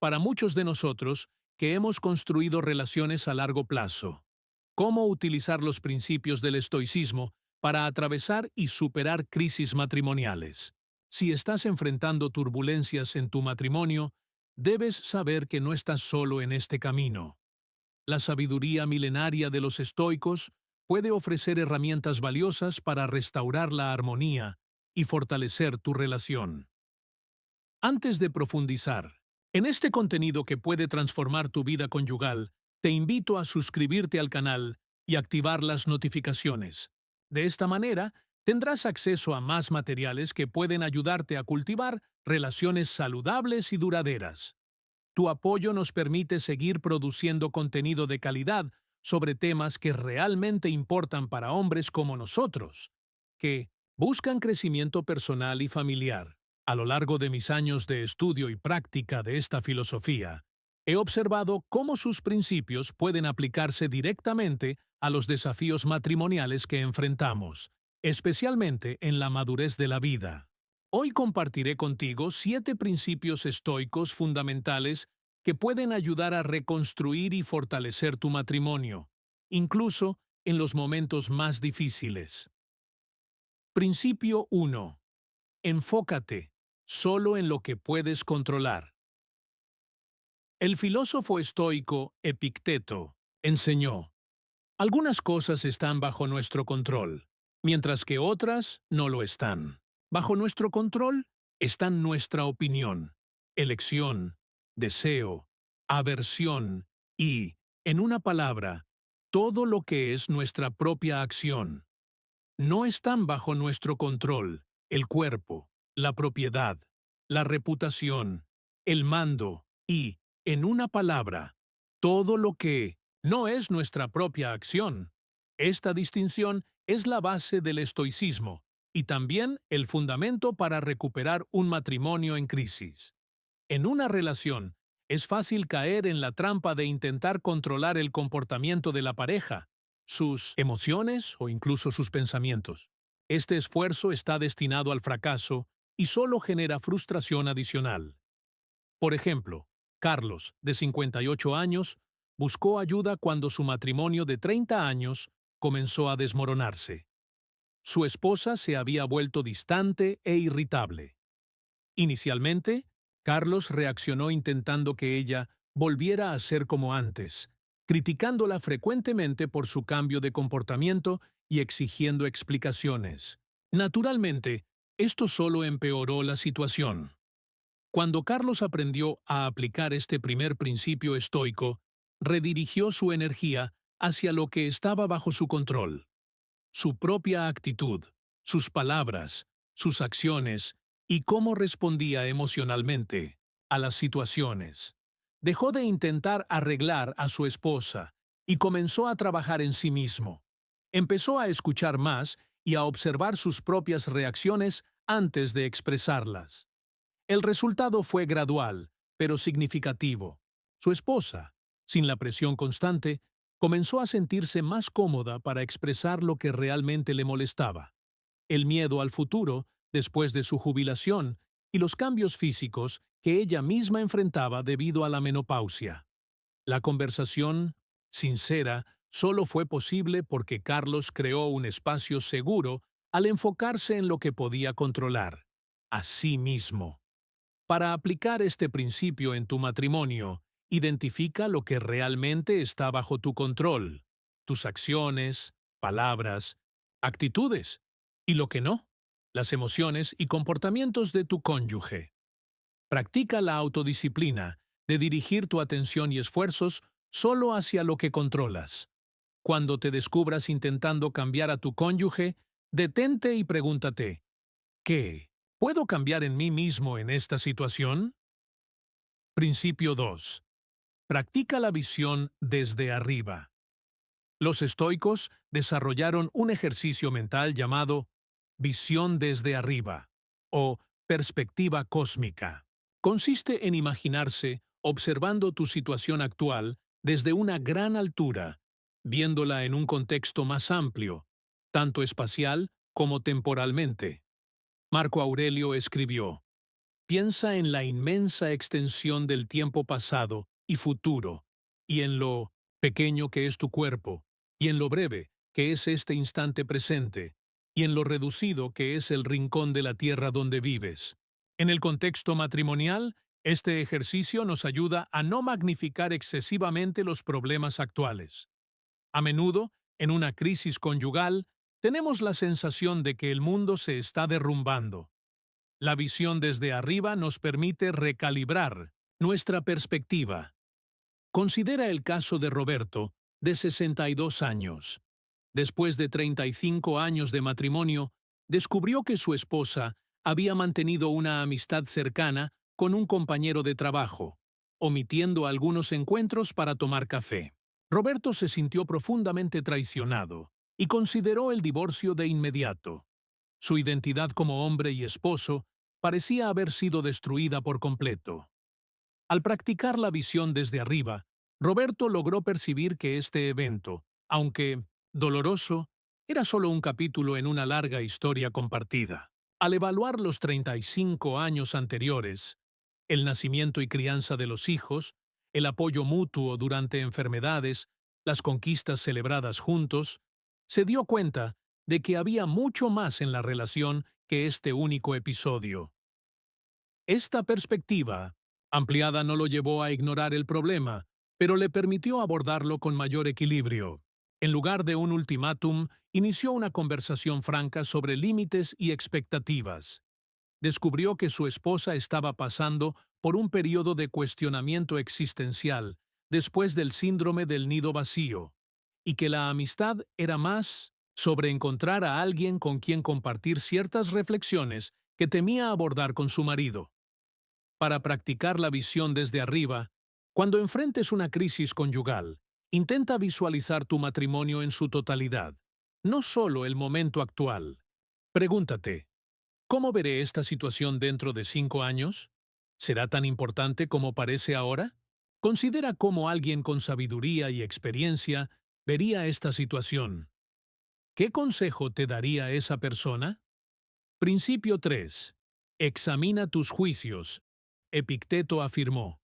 para muchos de nosotros que hemos construido relaciones a largo plazo. ¿Cómo utilizar los principios del estoicismo para atravesar y superar crisis matrimoniales? Si estás enfrentando turbulencias en tu matrimonio, debes saber que no estás solo en este camino. La sabiduría milenaria de los estoicos puede ofrecer herramientas valiosas para restaurar la armonía y fortalecer tu relación. Antes de profundizar en este contenido que puede transformar tu vida conyugal, te invito a suscribirte al canal y activar las notificaciones. De esta manera, tendrás acceso a más materiales que pueden ayudarte a cultivar relaciones saludables y duraderas. Tu apoyo nos permite seguir produciendo contenido de calidad sobre temas que realmente importan para hombres como nosotros, que buscan crecimiento personal y familiar. A lo largo de mis años de estudio y práctica de esta filosofía, he observado cómo sus principios pueden aplicarse directamente a los desafíos matrimoniales que enfrentamos, especialmente en la madurez de la vida. Hoy compartiré contigo 7 principios estoicos fundamentales que pueden ayudar a reconstruir y fortalecer tu matrimonio, incluso en los momentos más difíciles. Principio 1. Enfócate solo en lo que puedes controlar. El filósofo estoico Epicteto enseñó: algunas cosas están bajo nuestro control, mientras que otras no lo están. Bajo nuestro control están nuestra opinión, elección, deseo, aversión y, en una palabra, todo lo que es nuestra propia acción. No están bajo nuestro control el cuerpo, la propiedad, la reputación, el mando y, en una palabra, todo lo que no es nuestra propia acción. Esta distinción es la base del estoicismo y también el fundamento para recuperar un matrimonio en crisis. En una relación, es fácil caer en la trampa de intentar controlar el comportamiento de la pareja, sus emociones o incluso sus pensamientos. Este esfuerzo está destinado al fracaso y solo genera frustración adicional. Por ejemplo, Carlos, de 58 años, buscó ayuda cuando su matrimonio de 30 años comenzó a desmoronarse. Su esposa se había vuelto distante e irritable. Inicialmente, Carlos reaccionó intentando que ella volviera a ser como antes, criticándola frecuentemente por su cambio de comportamiento y exigiendo explicaciones. Naturalmente, esto solo empeoró la situación. Cuando Carlos aprendió a aplicar este primer principio estoico, redirigió su energía hacia lo que estaba bajo su control: su propia actitud, sus palabras, sus acciones y cómo respondía emocionalmente a las situaciones. Dejó de intentar arreglar a su esposa y comenzó a trabajar en sí mismo. Empezó a escuchar más y a observar sus propias reacciones antes de expresarlas. El resultado fue gradual, pero significativo. Su esposa, sin la presión constante, comenzó a sentirse más cómoda para expresar lo que realmente le molestaba: el miedo al futuro después de su jubilación y los cambios físicos que ella misma enfrentaba debido a la menopausia. La conversación, sincera, solo fue posible porque Carlos creó un espacio seguro al enfocarse en lo que podía controlar: a sí mismo. Para aplicar este principio en tu matrimonio, identifica lo que realmente está bajo tu control: tus acciones, palabras, actitudes, y lo que no, las emociones y comportamientos de tu cónyuge. Practica la autodisciplina de dirigir tu atención y esfuerzos solo hacia lo que controlas. Cuando te descubras intentando cambiar a tu cónyuge, detente y pregúntate: ¿qué puedo cambiar en mí mismo en esta situación? Principio 2. Practica la visión desde arriba. Los estoicos desarrollaron un ejercicio mental llamado visión desde arriba o perspectiva cósmica. Consiste en imaginarse observando tu situación actual desde una gran altura, viéndola en un contexto más amplio, tanto espacial como temporalmente. Marco Aurelio escribió: Piensa en la inmensa extensión del tiempo pasado y futuro, y en lo pequeño que es tu cuerpo, y en lo breve que es este instante presente, y en lo reducido que es el rincón de la tierra donde vives. En el contexto matrimonial, este ejercicio nos ayuda a no magnificar excesivamente los problemas actuales. A menudo, en una crisis conyugal, tenemos la sensación de que el mundo se está derrumbando. La visión desde arriba nos permite recalibrar nuestra perspectiva. Considera el caso de Roberto, de 62 años. Después de 35 años de matrimonio, descubrió que su esposa había mantenido una amistad cercana con un compañero de trabajo, omitiendo algunos encuentros para tomar café. Roberto se sintió profundamente traicionado y consideró el divorcio de inmediato. Su identidad como hombre y esposo parecía haber sido destruida por completo. Al practicar la visión desde arriba, Roberto logró percibir que este evento, aunque doloroso, era solo un capítulo en una larga historia compartida. Al evaluar los 35 años anteriores, el nacimiento y crianza de los hijos, el apoyo mutuo durante enfermedades, las conquistas celebradas juntos, se dio cuenta de que había mucho más en la relación que este único episodio. Esta perspectiva ampliada no lo llevó a ignorar el problema, pero le permitió abordarlo con mayor equilibrio. En lugar de un ultimátum, inició una conversación franca sobre límites y expectativas. Descubrió que su esposa estaba pasando por un periodo de cuestionamiento existencial después del síndrome del nido vacío, y que la amistad era más sobre encontrar a alguien con quien compartir ciertas reflexiones que temía abordar con su marido. Para practicar la visión desde arriba, cuando enfrentes una crisis conyugal, intenta visualizar tu matrimonio en su totalidad, no solo el momento actual. Pregúntate, ¿cómo veré esta situación dentro de 5 años? ¿Será tan importante como parece ahora? Considera cómo alguien con sabiduría y experiencia vería esta situación. ¿Qué consejo te daría esa persona? Principio 3. Examina tus juicios. Epicteto afirmó: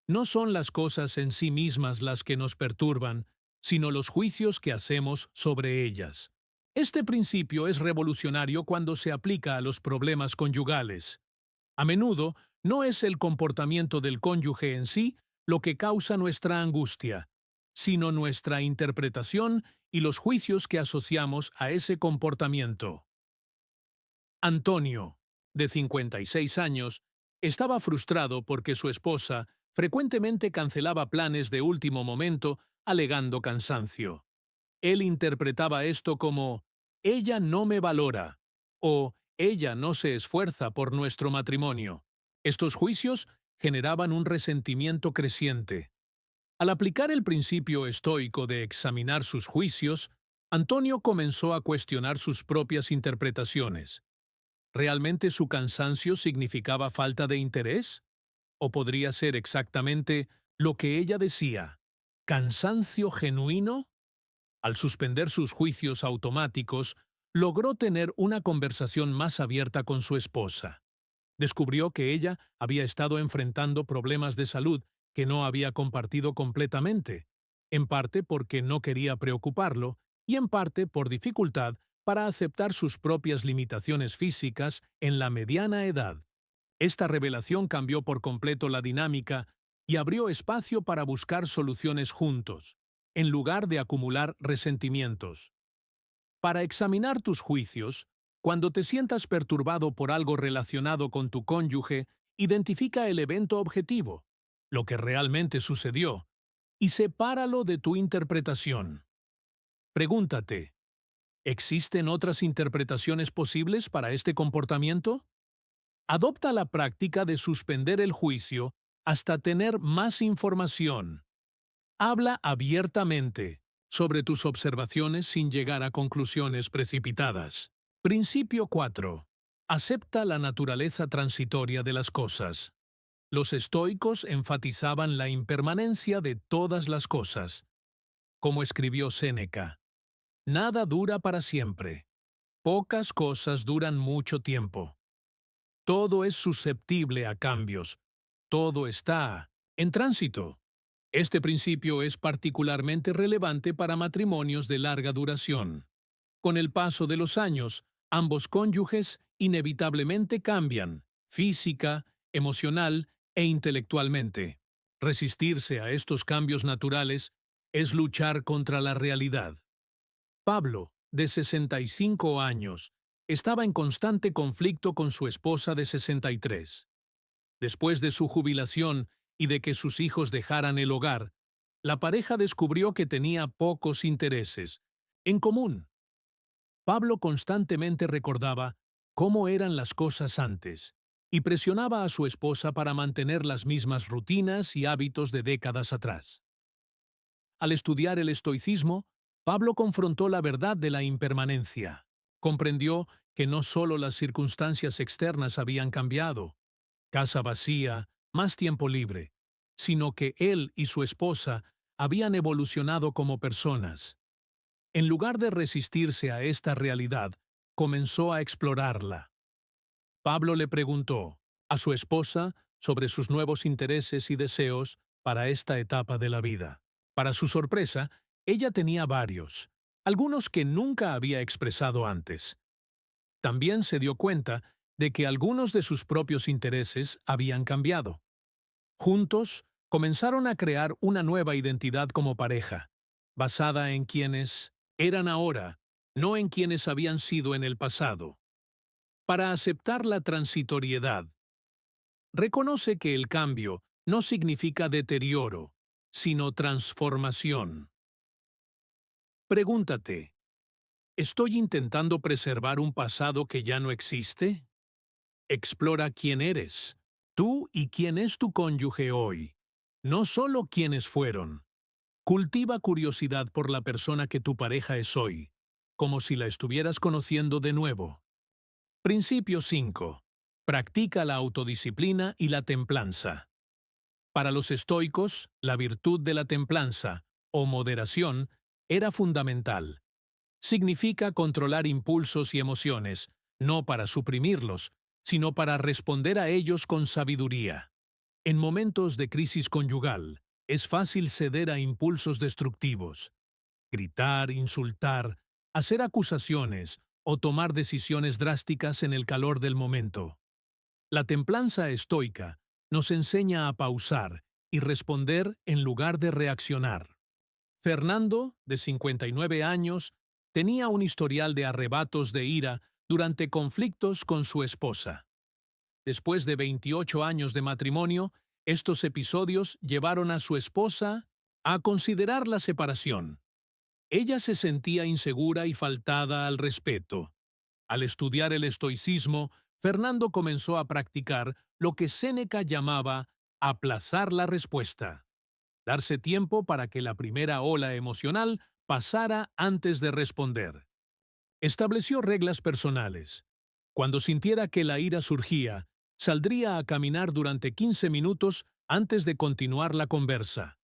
no son las cosas en sí mismas las que nos perturban, sino los juicios que hacemos sobre ellas. Este principio es revolucionario cuando se aplica a los problemas conyugales. A menudo, no es el comportamiento del cónyuge en sí lo que causa nuestra angustia, sino nuestra interpretación y los juicios que asociamos a ese comportamiento. Antonio, de 56 años, estaba frustrado porque su esposa frecuentemente cancelaba planes de último momento alegando cansancio. Él interpretaba esto como «ella no me valora» o «ella no se esfuerza por nuestro matrimonio». Estos juicios generaban un resentimiento creciente. Al aplicar el principio estoico de examinar sus juicios, Antonio comenzó a cuestionar sus propias interpretaciones. ¿Realmente su cansancio significaba falta de interés? ¿O podría ser exactamente lo que ella decía, cansancio genuino? Al suspender sus juicios automáticos, logró tener una conversación más abierta con su esposa. Descubrió que ella había estado enfrentando problemas de salud que no había compartido completamente, en parte porque no quería preocuparlo y en parte por dificultad para aceptar sus propias limitaciones físicas en la mediana edad. Esta revelación cambió por completo la dinámica y abrió espacio para buscar soluciones juntos, en lugar de acumular resentimientos. Para examinar tus juicios, cuando te sientas perturbado por algo relacionado con tu cónyuge, identifica el evento objetivo, lo que realmente sucedió, y sepáralo de tu interpretación. Pregúntate, ¿existen otras interpretaciones posibles para este comportamiento? Adopta la práctica de suspender el juicio hasta tener más información. Habla abiertamente sobre tus observaciones sin llegar a conclusiones precipitadas. Principio 4. Acepta la naturaleza transitoria de las cosas. Los estoicos enfatizaban la impermanencia de todas las cosas. Como escribió Séneca, nada dura para siempre. Pocas cosas duran mucho tiempo. Todo es susceptible a cambios. Todo está en tránsito. Este principio es particularmente relevante para matrimonios de larga duración. Con el paso de los años, ambos cónyuges inevitablemente cambian, física, emocional e intelectualmente. Resistirse a estos cambios naturales es luchar contra la realidad. Pablo, de 65 años, estaba en constante conflicto con su esposa de 63. Después de su jubilación y de que sus hijos dejaran el hogar, la pareja descubrió que tenía pocos intereses en común. Pablo constantemente recordaba cómo eran las cosas antes y presionaba a su esposa para mantener las mismas rutinas y hábitos de décadas atrás. Al estudiar el estoicismo, Pablo confrontó la verdad de la impermanencia. Comprendió que no solo las circunstancias externas habían cambiado, casa vacía, más tiempo libre, sino que él y su esposa habían evolucionado como personas. En lugar de resistirse a esta realidad, comenzó a explorarla. Pablo le preguntó a su esposa sobre sus nuevos intereses y deseos para esta etapa de la vida. Para su sorpresa, ella tenía varios, algunos que nunca había expresado antes. También se dio cuenta de que algunos de sus propios intereses habían cambiado. Juntos, comenzaron a crear una nueva identidad como pareja, basada en quienes eran ahora, no en quienes habían sido en el pasado. Para aceptar la transitoriedad, reconoce que el cambio no significa deterioro, sino transformación. Pregúntate, ¿estoy intentando preservar un pasado que ya no existe? Explora quién eres, tú y quién es tu cónyuge hoy, no solo quiénes fueron. Cultiva curiosidad por la persona que tu pareja es hoy, como si la estuvieras conociendo de nuevo. Principio 5. Practica la autodisciplina y la templanza. Para los estoicos, la virtud de la templanza, o moderación, era fundamental. Significa controlar impulsos y emociones, no para suprimirlos, sino para responder a ellos con sabiduría. En momentos de crisis conyugal, es fácil ceder a impulsos destructivos. Gritar, insultar, hacer acusaciones o tomar decisiones drásticas en el calor del momento. La templanza estoica nos enseña a pausar y responder en lugar de reaccionar. Fernando, de 59 años, tenía un historial de arrebatos de ira durante conflictos con su esposa. Después de 28 años de matrimonio, estos episodios llevaron a su esposa a considerar la separación. Ella se sentía insegura y faltada al respeto. Al estudiar el estoicismo, Fernando comenzó a practicar lo que Séneca llamaba aplazar la respuesta. Darse tiempo para que la primera ola emocional pasara antes de responder. Estableció reglas personales. Cuando sintiera que la ira surgía, saldría a caminar durante 15 minutos antes de continuar la conversa.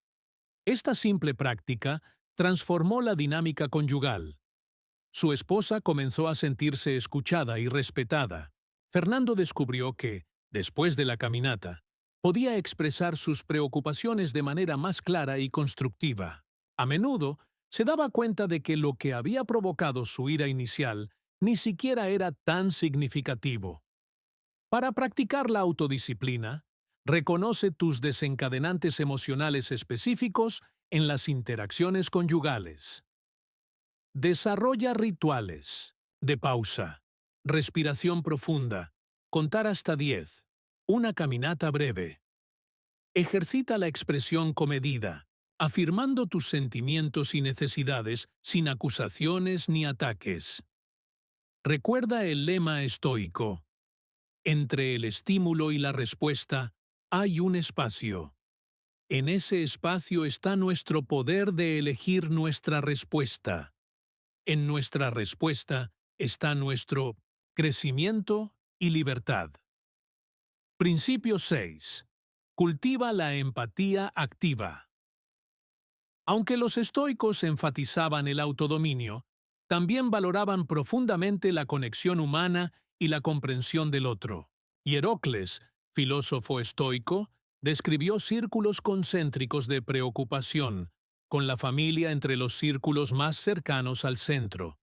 Esta simple práctica transformó la dinámica conyugal. Su esposa comenzó a sentirse escuchada y respetada. Fernando descubrió que, después de la caminata, podía expresar sus preocupaciones de manera más clara y constructiva. A menudo, se daba cuenta de que lo que había provocado su ira inicial ni siquiera era tan significativo. Para practicar la autodisciplina, reconoce tus desencadenantes emocionales específicos en las interacciones conyugales. Desarrolla rituales de pausa, respiración profunda, contar hasta 10, una caminata breve. Ejercita la expresión comedida, afirmando tus sentimientos y necesidades sin acusaciones ni ataques. Recuerda el lema estoico: entre el estímulo y la respuesta hay un espacio. En ese espacio está nuestro poder de elegir nuestra respuesta. En nuestra respuesta está nuestro crecimiento y libertad. Principio 6. Cultiva la empatía activa. Aunque los estoicos enfatizaban el autodominio, también valoraban profundamente la conexión humana y la comprensión del otro. Hierocles, filósofo estoico, describió círculos concéntricos de preocupación, con la familia entre los círculos más cercanos al centro.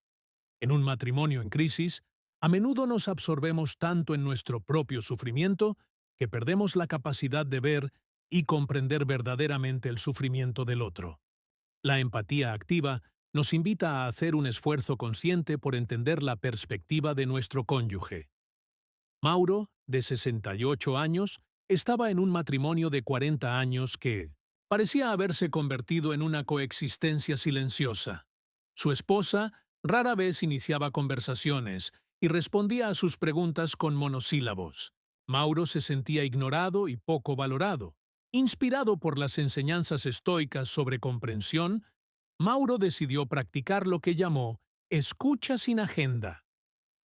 En un matrimonio en crisis, a menudo nos absorbemos tanto en nuestro propio sufrimiento que perdemos la capacidad de ver y comprender verdaderamente el sufrimiento del otro. La empatía activa nos invita a hacer un esfuerzo consciente por entender la perspectiva de nuestro cónyuge. Mauro, de 68 años, estaba en un matrimonio de 40 años que parecía haberse convertido en una coexistencia silenciosa. Su esposa rara vez iniciaba conversaciones y respondía a sus preguntas con monosílabos. Mauro se sentía ignorado y poco valorado. Inspirado por las enseñanzas estoicas sobre comprensión, Mauro decidió practicar lo que llamó escucha sin agenda.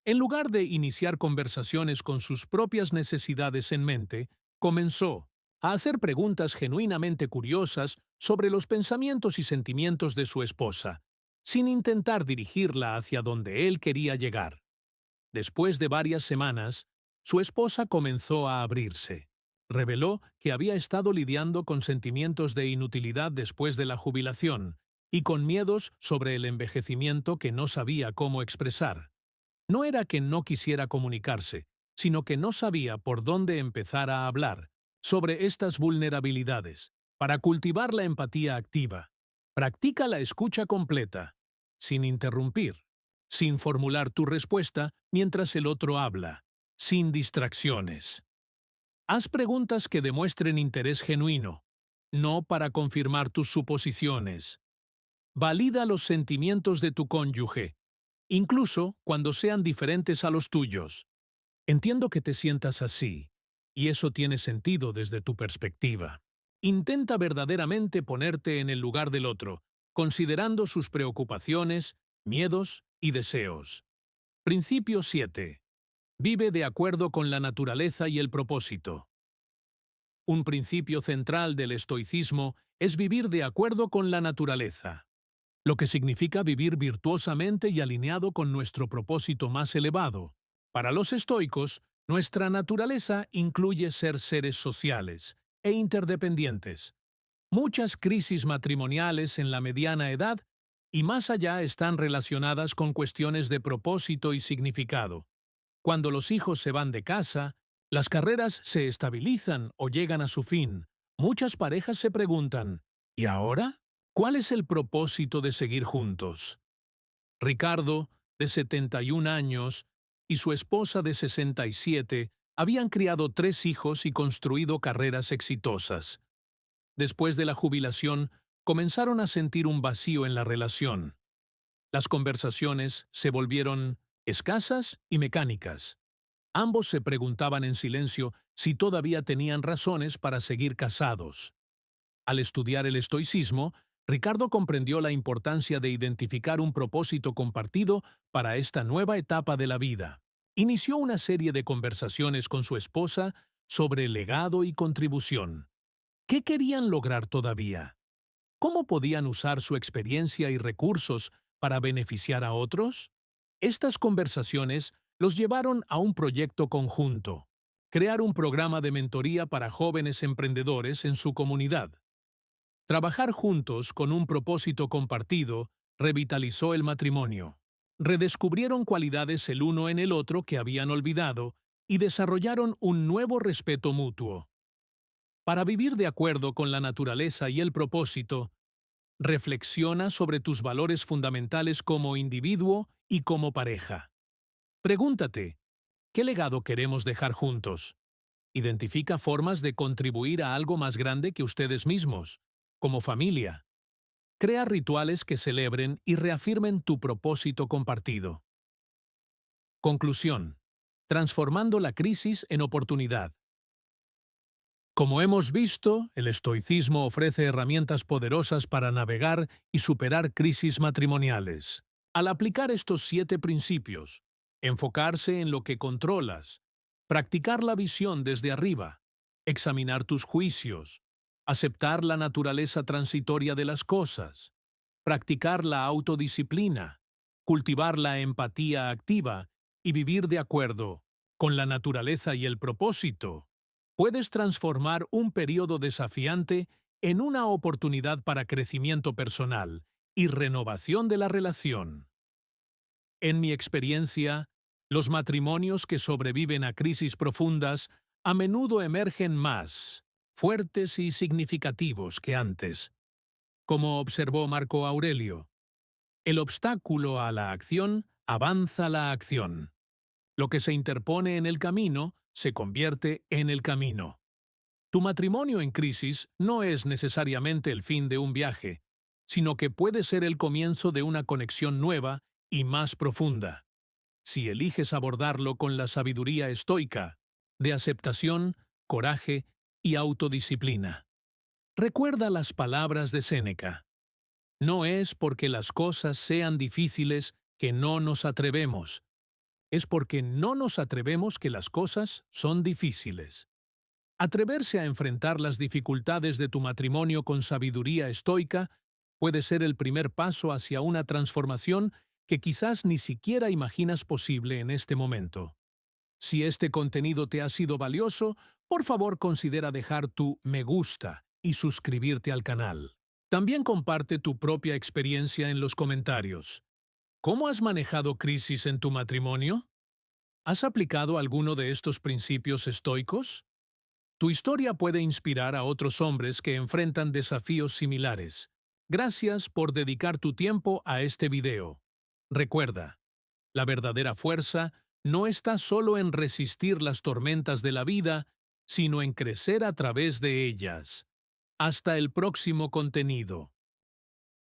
En lugar de iniciar conversaciones con sus propias necesidades en mente, comenzó a hacer preguntas genuinamente curiosas sobre los pensamientos y sentimientos de su esposa, sin intentar dirigirla hacia donde él quería llegar. Después de varias semanas, su esposa comenzó a abrirse. Reveló que había estado lidiando con sentimientos de inutilidad después de la jubilación y con miedos sobre el envejecimiento que no sabía cómo expresar. No era que no quisiera comunicarse, sino que no sabía por dónde empezar a hablar sobre estas vulnerabilidades. Para cultivar la empatía activa, practica la escucha completa, sin interrumpir, sin formular tu respuesta mientras el otro habla, sin distracciones. Haz preguntas que demuestren interés genuino, no para confirmar tus suposiciones. Valida los sentimientos de tu cónyuge, incluso cuando sean diferentes a los tuyos. Entiendo que te sientas así, y eso tiene sentido desde tu perspectiva. Intenta verdaderamente ponerte en el lugar del otro, considerando sus preocupaciones, miedos y deseos. Principio 7. Vive de acuerdo con la naturaleza y el propósito. Un principio central del estoicismo es vivir de acuerdo con la naturaleza, lo que significa vivir virtuosamente y alineado con nuestro propósito más elevado. Para los estoicos, nuestra naturaleza incluye ser seres sociales e interdependientes. Muchas crisis matrimoniales en la mediana edad y más allá están relacionadas con cuestiones de propósito y significado. Cuando los hijos se van de casa, las carreras se estabilizan o llegan a su fin, muchas parejas se preguntan, ¿y ahora? ¿Cuál es el propósito de seguir juntos? Ricardo, de 71 años, y su esposa de 67 habían criado 3 hijos y construido carreras exitosas. Después de la jubilación, comenzaron a sentir un vacío en la relación. Las conversaciones se volvieron escasas y mecánicas. Ambos se preguntaban en silencio si todavía tenían razones para seguir casados. Al estudiar el estoicismo, Ricardo comprendió la importancia de identificar un propósito compartido para esta nueva etapa de la vida. Inició una serie de conversaciones con su esposa sobre legado y contribución. ¿Qué querían lograr todavía? ¿Cómo podían usar su experiencia y recursos para beneficiar a otros? Estas conversaciones los llevaron a un proyecto conjunto: crear un programa de mentoría para jóvenes emprendedores en su comunidad. Trabajar juntos con un propósito compartido revitalizó el matrimonio. Redescubrieron cualidades el uno en el otro que habían olvidado y desarrollaron un nuevo respeto mutuo. Para vivir de acuerdo con la naturaleza y el propósito, reflexiona sobre tus valores fundamentales como individuo y como pareja. Pregúntate, ¿qué legado queremos dejar juntos? Identifica formas de contribuir a algo más grande que ustedes mismos, como familia. Crea rituales que celebren y reafirmen tu propósito compartido. Conclusión. Transformando la crisis en oportunidad. Como hemos visto, el estoicismo ofrece herramientas poderosas para navegar y superar crisis matrimoniales. Al aplicar estos 7 principios, enfocarse en lo que controlas, practicar la visión desde arriba, examinar tus juicios, aceptar la naturaleza transitoria de las cosas, practicar la autodisciplina, cultivar la empatía activa y vivir de acuerdo con la naturaleza y el propósito, puedes transformar un periodo desafiante en una oportunidad para crecimiento personal y renovación de la relación. En mi experiencia, los matrimonios que sobreviven a crisis profundas a menudo emergen más fuertes y significativos que antes. Como observó Marco Aurelio, el obstáculo a la acción avanza la acción. Lo que se interpone en el camino se convierte en el camino. Tu matrimonio en crisis no es necesariamente el fin de un viaje, sino que puede ser el comienzo de una conexión nueva y más profunda, si eliges abordarlo con la sabiduría estoica, de aceptación, coraje y autodisciplina. Recuerda las palabras de Séneca. No es porque las cosas sean difíciles que no nos atrevemos, es porque no nos atrevemos que las cosas son difíciles. Atreverse a enfrentar las dificultades de tu matrimonio con sabiduría estoica puede ser el primer paso hacia una transformación que quizás ni siquiera imaginas posible en este momento. Si este contenido te ha sido valioso, por favor considera dejar tu me gusta y suscribirte al canal. También comparte tu propia experiencia en los comentarios. ¿Cómo has manejado crisis en tu matrimonio? ¿Has aplicado alguno de estos principios estoicos? Tu historia puede inspirar a otros hombres que enfrentan desafíos similares. Gracias por dedicar tu tiempo a este video. Recuerda, la verdadera fuerza no está solo en resistir las tormentas de la vida, sino en crecer a través de ellas. Hasta el próximo contenido.